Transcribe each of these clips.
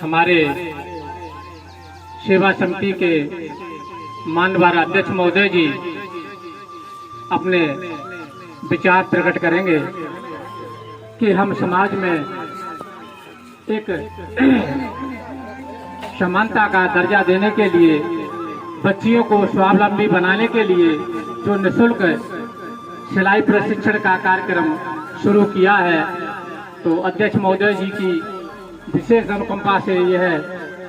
हमारे सेवा समिति के माननीय अध्यक्ष महोदय जी अपने विचार प्रकट करेंगे कि हम समाज में एक समानता का दर्जा देने के लिए, बच्चियों को स्वावलंबी बनाने के लिए जो निःशुल्क सिलाई प्रशिक्षण का कार्यक्रम शुरू किया है, तो अध्यक्ष महोदय जी की विशेष अनुकंपा से यह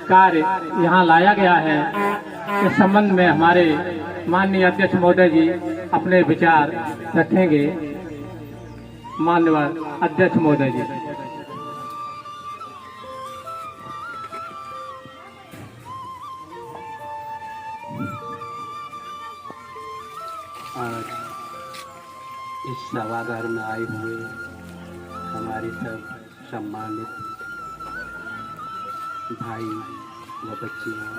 कार्य यहाँ लाया गया है। इस संबंध में हमारे माननीय अध्यक्ष महोदय जी अपने विचार रखेंगे। माननीय अध्यक्ष महोदय जी। आज इस सभागार में आए हुए हमारे सब सम्मानित भाई व बच्चियों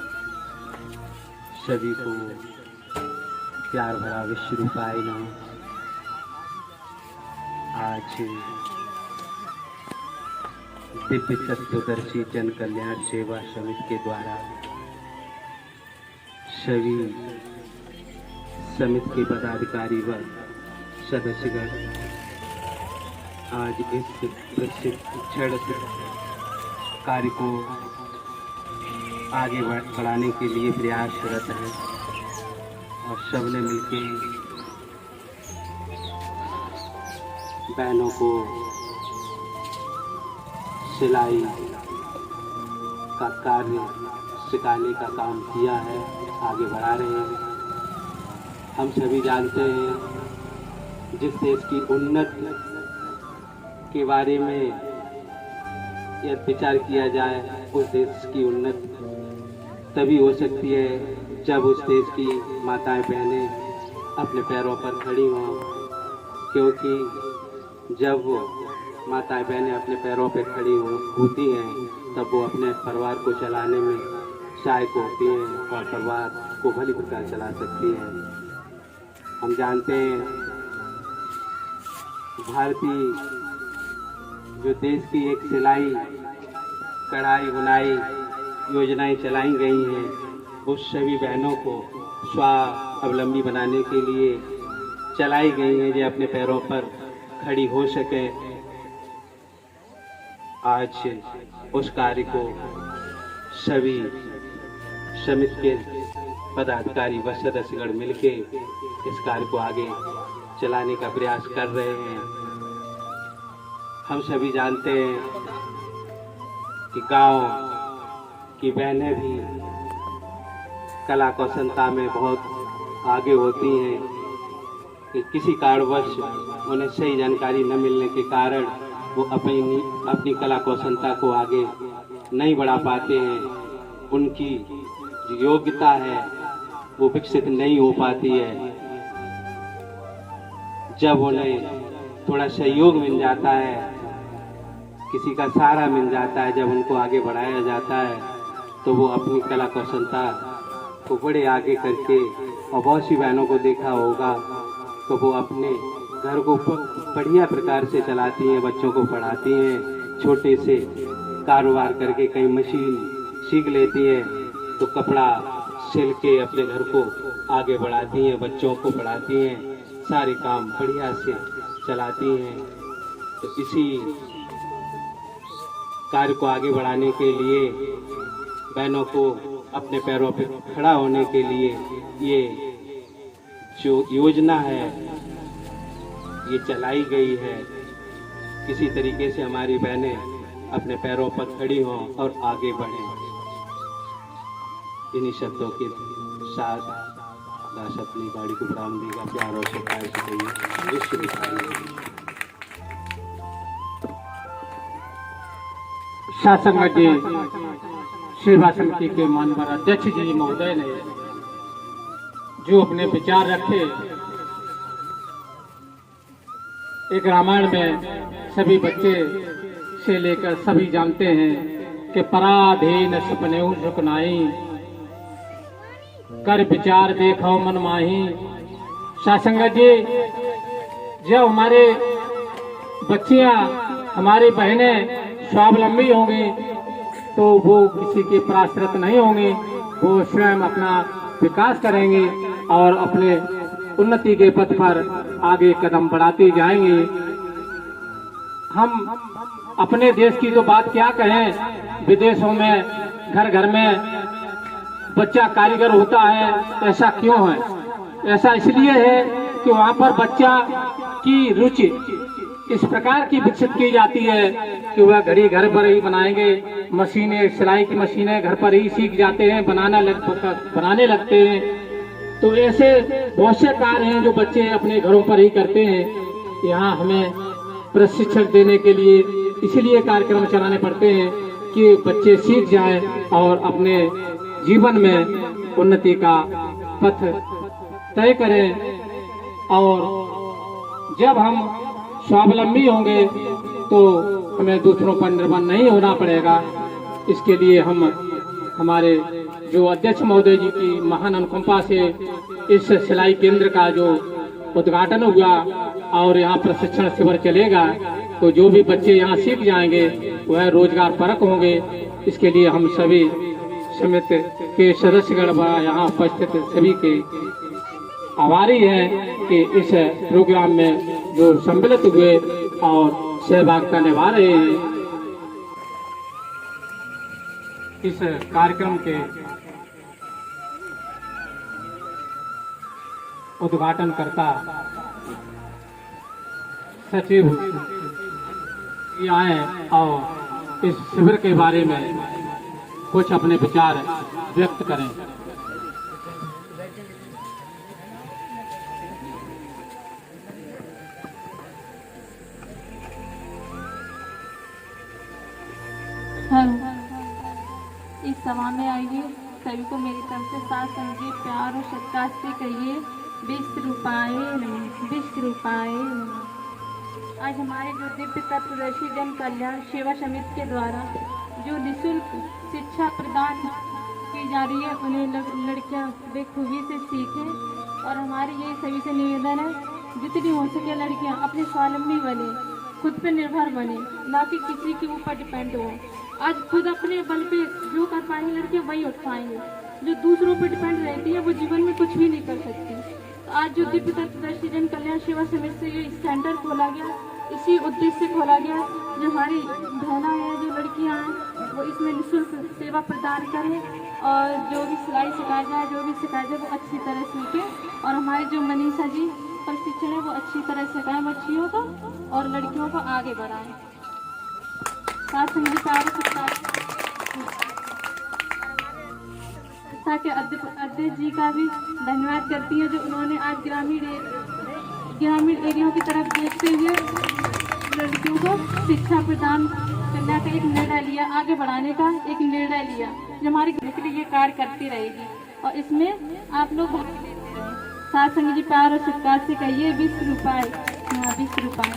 सभी को प्यार भरा विश्व रूपाय नमः। आज दिव्य तत्वदर्शी जन कल्याण सेवा समिति के द्वारा सभी समिति के पदाधिकारी व सदस्यगण आज इस प्रशिक्षण कार्य को आगे बढ़ाने के लिए प्रयासरत हैं और सबने मिलकर बहनों को सिलाई का कार्य सिखाने का काम किया है, आगे बढ़ा रहे हैं। हम सभी जानते हैं जिस देश की उन्नति के बारे में यदि विचार किया जाए, उस देश की उन्नति तभी हो सकती है जब उस देश की माताएं बहनें अपने पैरों पर खड़ी हों, क्योंकि जब वो माताएं बहनें अपने पैरों पर खड़ी होती हैं तब वो अपने परिवार को चलाने में सहायक होती हैं और परिवार को भली प्रकार चला सकती हैं। हम जानते हैं भारतीय जो देश की एक सिलाई कढ़ाई बुनाई योजनाएं चलाई गई हैं, उस सभी बहनों को स्वावलंबी बनाने के लिए चलाई गई हैं जो अपने पैरों पर खड़ी हो सके। आज उस कार्य को सभी समिति के पदाधिकारी व सदस्यगण मिलके इस कार्य को आगे चलाने का प्रयास कर रहे हैं। हम सभी जानते हैं कि गांव की बहनें भी कला कौशलता में बहुत आगे होती हैं कि किसी कारणवश उन्हें सही जानकारी न मिलने के कारण वो अपनी कला कौशलता को आगे नहीं बढ़ा पाते हैं। उनकी जो योग्यता है वो विकसित नहीं हो पाती है। जब उन्हें थोड़ा सहयोग मिल जाता है, किसी का सहारा मिल जाता है, जब उनको आगे बढ़ाया जाता है तो वो अपनी कला कौशलता को बड़े आगे करके, और बहुत सी बहनों को देखा होगा तो वो अपने घर को बढ़िया प्रकार से चलाती हैं, बच्चों को पढ़ाती हैं, छोटे से कारोबार करके कहीं मशीन सीख लेती हैं तो कपड़ा सिल के अपने घर को आगे बढ़ाती हैं, बच्चों को पढ़ाती हैं, सारे काम बढ़िया से चलाती हैं। तो इसी कार्य को आगे बढ़ाने के लिए बहनों को अपने पैरों पर खड़ा होने के लिए ये जो योजना है ये चलाई गई है। किसी तरीके से हमारी बहनें अपने पैरों पर खड़ी हों और आगे बढ़ें। इन्हीं शब्दों के साथ दास अपनी गाड़ी को विराम देगा। प्यारों से प्यार से कहिए विश्व दिखाइए। शासन जी सेवा समिति के माननीय अध्यक्ष जी महोदय ने जो अपने विचार रखे, एक रामायण में सभी बच्चे से लेकर सभी जानते हैं कि पराधीन सपने सुखनाई, कर विचार देखो मन माही। शासंगत जी, जब हमारे बच्चियां हमारी बहनें स्वावलंबी होंगी तो वो किसी के पराश्रित नहीं होंगे, वो स्वयं अपना विकास करेंगे और अपने उन्नति के पथ पर आगे कदम बढ़ाते जाएंगे। हम अपने देश की तो बात क्या कहें, विदेशों में घर घर में बच्चा कारीगर होता है। ऐसा क्यों है? ऐसा इसलिए है कि वहाँ पर बच्चा की रुचि इस प्रकार की विकसित की जाती है कि वह घड़ी घर पर ही बनाएंगे, मशीनें, सिलाई की मशीनें घर पर ही सीख जाते हैं, बनाने लगते हैं। तो ऐसे बहुत से कार्य हैं जो बच्चे अपने घरों पर ही करते हैं। यहाँ हमें प्रशिक्षण देने के लिए इसलिए कार्यक्रम चलाने पड़ते हैं कि बच्चे सीख जाएं और अपने जीवन में उन्नति का पथ तय करें। और जब हम स्वावलंबी होंगे तो हमें दूसरों पर निर्भर नहीं होना पड़ेगा। इसके लिए हम हमारे जो अध्यक्ष महोदय जी की महान अनुकंपा से इस सिलाई केंद्र का जो उद्घाटन हुआ और यहाँ प्रशिक्षण शिविर चलेगा, तो जो भी बच्चे यहाँ सीख जाएंगे वह रोजगार परक होंगे। इसके लिए हम सभी समिति के सदस्यगण व यहाँ उपस्थित सभी के आभारी हैं कि इस प्रोग्राम में जो सम्मिलित हुए और सहभागिता निभा रहे हैं। इस कार्यक्रम के उद्घाटनकर्ता सचिव आए और इस शिविर के बारे में कुछ अपने विचार व्यक्त करें। इस सभा में आइए सभी को मेरी तरफ से साथ समझिए, प्यार और सत्कार से कहिए विश्वरूपाय नमः, विश्वरूपाय नमः। आज हमारे जो दिव्य तत्वदर्शी जन कल्याण सेवा समिति के द्वारा जो निःशुल्क शिक्षा प्रदान की जा रही है, उन्हें लड़कियां बेखूबी से सीखें। और हमारी ये सभी से निवेदन है, जितनी हो सके लड़कियां अपने स्वावलंबी बने, खुद पे निर्भर बने, ना कि किसी के ऊपर डिपेंड हो। आज खुद अपने बल पे जो कर पाएंगे लड़कियां वही उठ पाएंगे। जो दूसरों पर डिपेंड रहती है वो जीवन में कुछ भी नहीं कर सकती। तो आज जो दिव्य तत्वदर्शी जन कल्याण सेवा समिति से ये सेंटर खोला गया, इसी उद्देश्य से खोला गया जो हमारी बहना है, जो लड़कियां हैं, वो इसमें निःशुल्क सेवा प्रदान करें और जो भी सिलाई सिखाया जाए, जो भी सिखाया जाए वो अच्छी तरह सीखें। और हमारे जो मनीषा जी प्रशिक्षण है वो अच्छी तरह सिखाएं बच्चियों को और लड़कियों को आगे बढ़ाएं। साथ संगीत संस्था के अध्यक्ष जी का भी धन्यवाद करती है, जो उन्होंने आज ग्रामीण एरिया की तरफ देखते हुए लड़कियों को शिक्षा प्रदान करने का एक निर्णय लिया, आगे बढ़ाने का एक निर्णय लिया, जो हमारे घर के लिए ये कार्य करती रहेगी। और इसमें आप लोग भाग लेते रहें। साथ संगीत प्यार और सत्कार से कहिए विश्वरूपाय, विश्वरूपाय।